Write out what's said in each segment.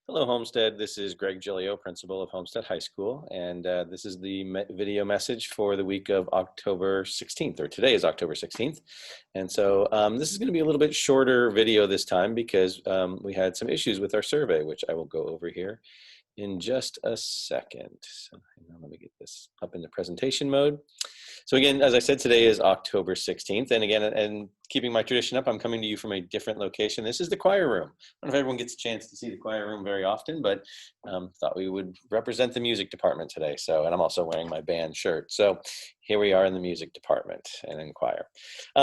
Hello, Homestead. This is Greg Giglio, principal of Homestead High School, and this is the video message for the week of October 16th, or today is October 16th. And so this is going to be a little bit shorter video this time because we had some issues with our survey, which I will go over here in just a second. So hang on, let me get this up into presentation mode. So again, as I said, today is October 16th. And again, and keeping my tradition up, I'm coming to you from a different location. This is the choir room. I don't know if everyone gets a chance to see the choir room very often, but thought we would represent the music department today. So, and I'm also wearing my band shirt. So here we are in the music department and in choir.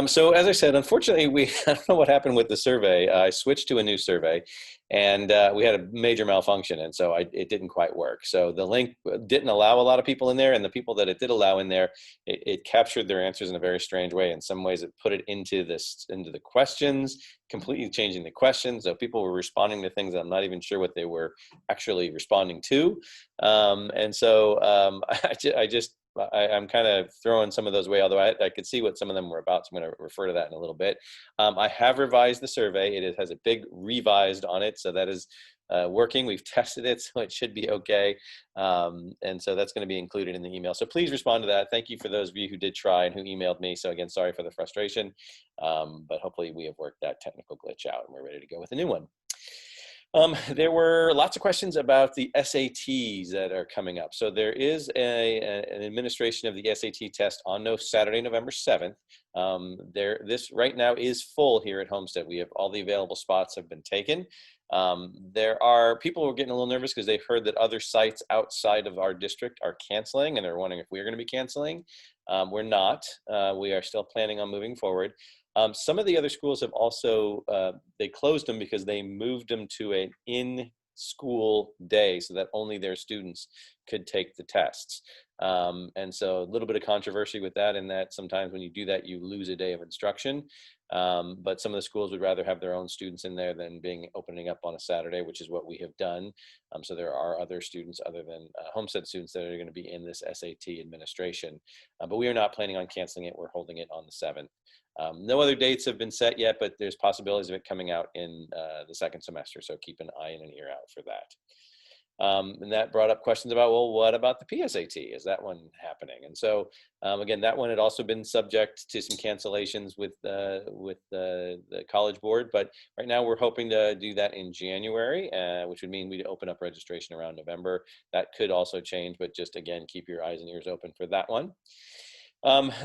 So as I said, unfortunately, I don't know what happened with the survey. I switched to a new survey and we had a major malfunction. And so it didn't quite work. So the link didn't allow a lot of people in there, and the people that it did allow in there, it captured their answers in a very strange way. In some ways, it put it into the questions, completely changing the questions. So people were responding to things that I'm not even sure what they were actually responding to. And so I'm kind of throwing some of those away, although I could see what some of them were about. So I'm going to refer to that in a little bit. I have revised the survey. It has a big revised on it. So that is working. We've tested it, so it should be okay. And so that's going to be included in the email. So please respond to that. Thank you for those of you who did try and who emailed me. So again, sorry for the frustration, but hopefully we have worked that technical glitch out and we're ready to go with a new one. There were lots of questions about the SATs that are coming up. So there is an administration of the SAT test on Saturday, November 7th. This right now is full here at Homestead. We have all the available spots have been taken. There are people who are getting a little nervous because they've heard that other sites outside of our district are canceling, and they're wondering if we're going to be canceling. We're not. We are still planning on moving forward. Some of the other schools have also, they closed them because they moved them to an in-school day so that only their students could take the tests. And so a little bit of controversy with that, in that sometimes when you do that, you lose a day of instruction. But some of the schools would rather have their own students in there than opening up on a Saturday, which is what we have done. So there are other students other than Homestead students that are going to be in this SAT administration. But we are not planning on canceling it. We're holding it on the 7th. No other dates have been set yet, but there's possibilities of it coming out in the second semester. So keep an eye and an ear out for that. And that brought up questions about, well, what about the PSAT? Is that one happening? And so, again, that one had also been subject to some cancellations with the College Board. But right now we're hoping to do that in January, which would mean we'd open up registration around November. That could also change, but just, again, keep your eyes and ears open for that one.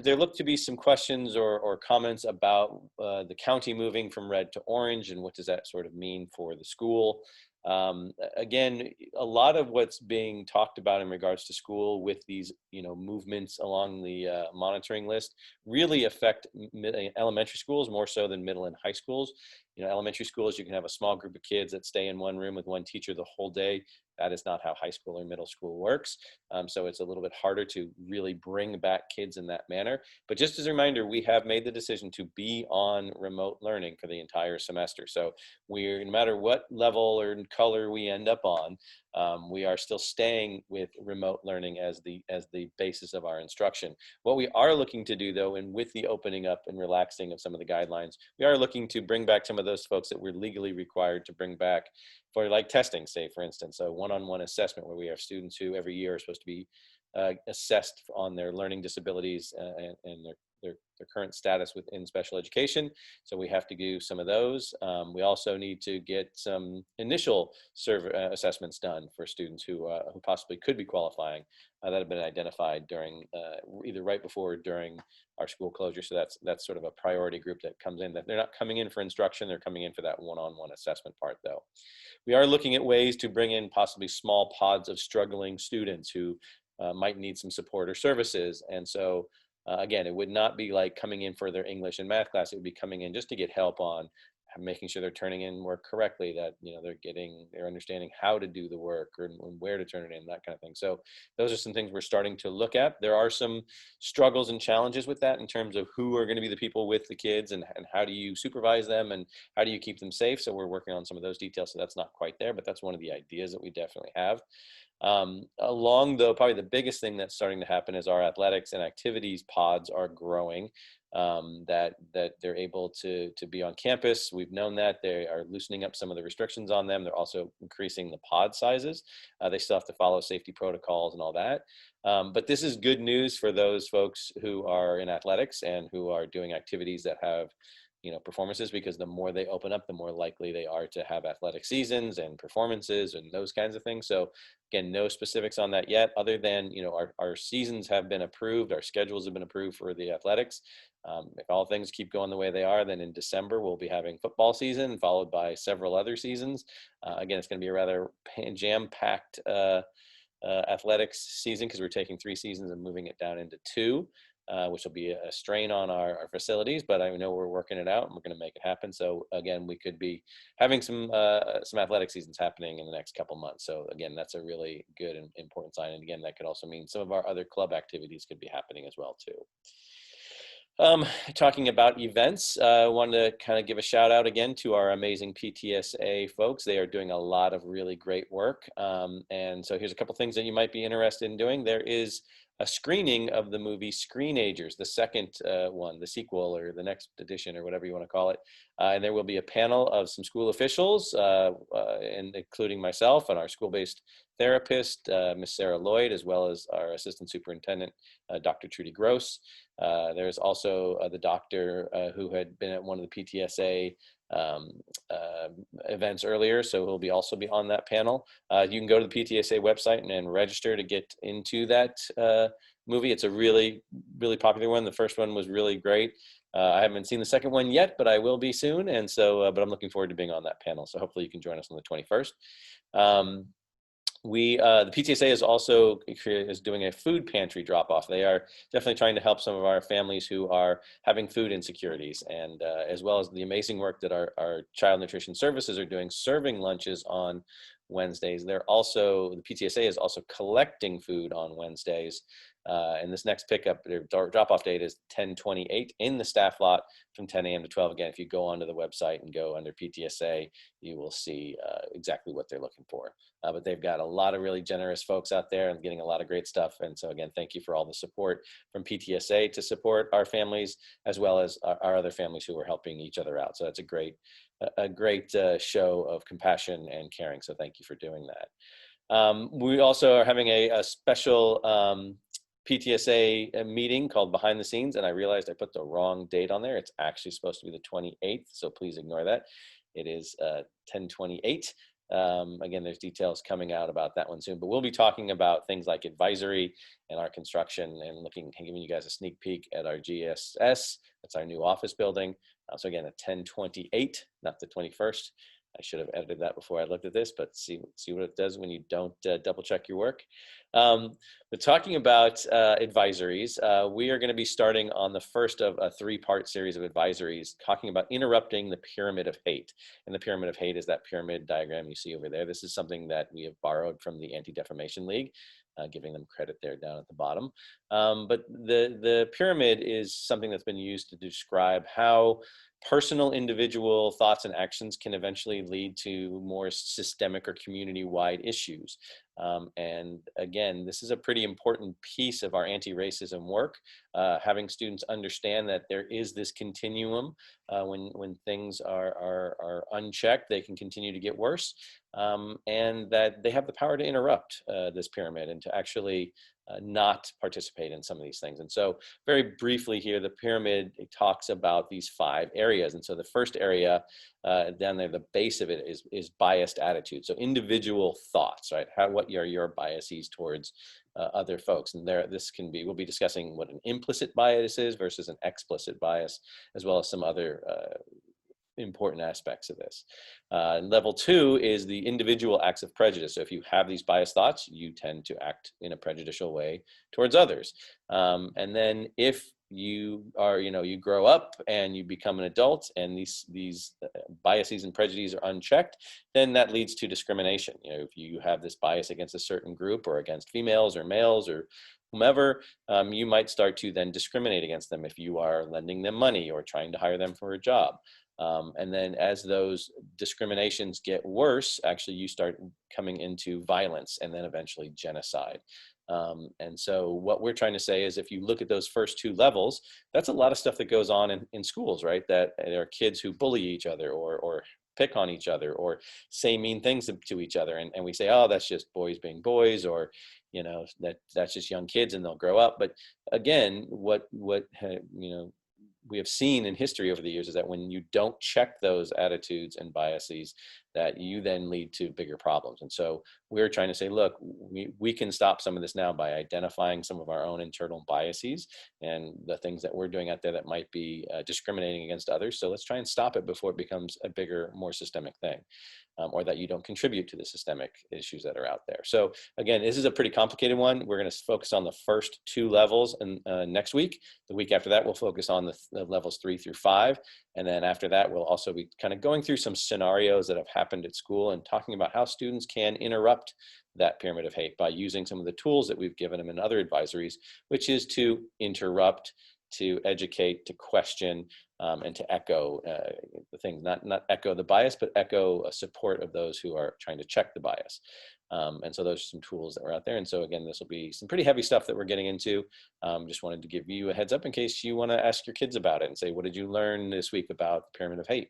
There looked to be some questions or comments about the county moving from red to orange, and what does that sort of mean for the school. Again, a lot of what's being talked about in regards to school with these, movements along the monitoring list really affect elementary schools more so than middle and high schools. Elementary schools, you can have a small group of kids that stay in one room with one teacher the whole day. That is not how high school or middle school works. So it's a little bit harder to really bring back kids in that manner. But just as a reminder, we have made the decision to be on remote learning for the entire semester. So no matter what level or color we end up on, we are still staying with remote learning as the basis of our instruction. What we are looking to do, though, and with the opening up and relaxing of some of the guidelines, we are looking to bring back some of those folks that we're legally required to bring back for, like, testing, say, for instance, a one-on-one assessment where we have students who every year are supposed to be assessed on their learning disabilities and their current status within special education. So we have to do some of those. We also need to get some initial assessments done for students who possibly could be qualifying that have been identified during either right before or during our school closure. So that's sort of a priority group that comes in. That they're not coming in for instruction, they're coming in for that one-on-one assessment part, though. We are looking at ways to bring in possibly small pods of struggling students who might need some support or services. And so again, it would not be like coming in for their English and math class. It would be coming in just to get help on making sure they're turning in work correctly, that they're understanding how to do the work and where to turn it in, that kind of thing. So those are some things we're starting to look at. There are some struggles and challenges with that in terms of who are going to be the people with the kids, and how do you supervise them, and how do you keep them safe. So we're working on some of those details. So that's not quite there, but that's one of the ideas that we definitely have. Along though, probably the biggest thing that's starting to happen is our athletics and activities pods are growing. That they're able to be on campus. We've known that they are loosening up some of the restrictions on them. They're also increasing the pod sizes. They still have to follow safety protocols and all that. But this is good news for those folks who are in athletics and who are doing activities that have, performances, because the more they open up, the more likely they are to have athletic seasons and performances and those kinds of things. So again, no specifics on that yet, other than, our seasons have been approved, our schedules have been approved for the athletics. If all things keep going the way they are, then in December we'll be having football season followed by several other seasons. Again, it's going to be a rather jam-packed athletics season, because we're taking 3 seasons and moving it down into 2. Which will be a strain on our facilities, but I know we're working it out and we're going to make it happen. So again, we could be having some athletic seasons happening in the next couple months. So again, that's a really good and important sign. And again, that could also mean some of our other club activities could be happening as well too. Talking about events, I wanted to kind of give a shout out again to our amazing PTSA folks. They are doing a lot of really great work. And so here's a couple things that you might be interested in doing. There is a screening of the movie Screenagers, the second one, the sequel or the next edition or whatever you want to call it. And there will be a panel of some school officials, and including myself and our school-based therapist, Miss Sarah Lloyd, as well as our assistant superintendent, Dr. Trudy Gross. There's also the doctor who had been at one of the PTSA events earlier, so he'll also be on that panel. You can go to the PTSA website and register to get into that movie. It's a really, really popular one. The first one was really great. I haven't seen the second one yet, but I will be soon. And so, but I'm looking forward to being on that panel. So hopefully you can join us on the 21st. The PTSA is also doing a food pantry drop-off. They are definitely trying to help some of our families who are having food insecurities, and as well as the amazing work that our child nutrition services are doing, serving lunches on Wednesdays. The PTSA is also collecting food on Wednesdays. And this next pickup, drop-off date is 10/28 in the staff lot from 10 a.m. to 12. Again, if you go onto the website and go under PTSA, you will see exactly what they're looking for. But they've got a lot of really generous folks out there and getting a lot of great stuff. And so again, thank you for all the support from PTSA to support our families, as well as our other families who are helping each other out. So that's a great show of compassion and caring. So thank you for doing that. We also are having a special PTSA meeting called Behind the Scenes, and I realized I put the wrong date on there. It's actually supposed to be the 28th, so please ignore that. It is 10/28. Again, there's details coming out about that one soon, but we'll be talking about things like advisory and our construction, and giving you guys a sneak peek at our GSS. That's our new office building. So again, at 10/28, not the 21st. I should have edited that before I looked at this, but see what it does when you don't double check your work. But talking about advisories, we are going to be starting on the first of a 3-part series of advisories, talking about interrupting the pyramid of hate. And the pyramid of hate is that pyramid diagram you see over there. This is something that we have borrowed from the Anti-Defamation League, giving them credit there down at the bottom. But the pyramid is something that's been used to describe how personal individual thoughts and actions can eventually lead to more systemic or community-wide issues. And again, this is a pretty important piece of our anti-racism work, having students understand that there is this continuum. When things are unchecked, they can continue to get worse, and that they have the power to interrupt this pyramid and to actually not participate in some of these things. And so very briefly here, the pyramid, it talks about these 5 areas. And so the first area down there, the base of it is biased attitude. So individual thoughts, right? What are your biases towards other folks? And we'll be discussing what an implicit bias is versus an explicit bias, as well as some other important aspects of this. Level 2 is the individual acts of prejudice. So if you have these biased thoughts, you tend to act in a prejudicial way towards others. And then if you grow up and you become an adult and these biases and prejudices are unchecked, then that leads to discrimination. If you have this bias against a certain group or against females or males or whomever, you might start to then discriminate against them if you are lending them money or trying to hire them for a job. And then as those discriminations get worse, actually you start coming into violence and then eventually genocide. And so what we're trying to say is if you look at those first two levels, that's a lot of stuff that goes on in schools, right? That there are kids who bully each other or pick on each other or say mean things to each other. And we say, oh, that's just boys being boys, or, that's just young kids and they'll grow up. But again, what we have seen in history over the years is that when you don't check those attitudes and biases, that you then lead to bigger problems. And so we're trying to say, look, we can stop some of this now by identifying some of our own internal biases and the things that we're doing out there that might be discriminating against others. So let's try and stop it before it becomes a bigger, more systemic thing. Or that you don't contribute to the systemic issues that are out there. So again, this is a pretty complicated one. We're going to focus on the first two levels, and next week. The week after that, we'll focus on the levels 3 through 5. And then after that, we'll also be kind of going through some scenarios that have happened at school and talking about how students can interrupt that pyramid of hate by using some of the tools that we've given them in other advisories, which is to interrupt, to educate, to question, and to echo the things, not echo the bias, but echo a support of those who are trying to check the bias. And so those are some tools that were out there. And so again, this will be some pretty heavy stuff that we're getting into. Just wanted to give you a heads up in case you want to ask your kids about it and say, what did you learn this week about the pyramid of hate?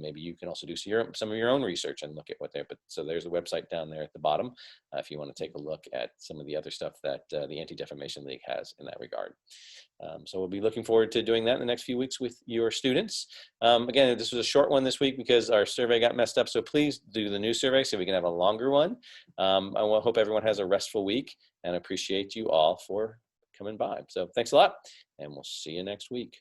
Maybe you can also do some of your own research and look at what but so there's a website down there at the bottom if you want to take a look at some of the other stuff that the Anti-Defamation League has in that regard. So we'll be looking forward to doing that in the next few weeks with your students. Again, this was a short one this week because our survey got messed up. So please do the new survey so we can have a longer one. I hope everyone has a restful week and appreciate you all for coming by. So thanks a lot, and we'll see you next week.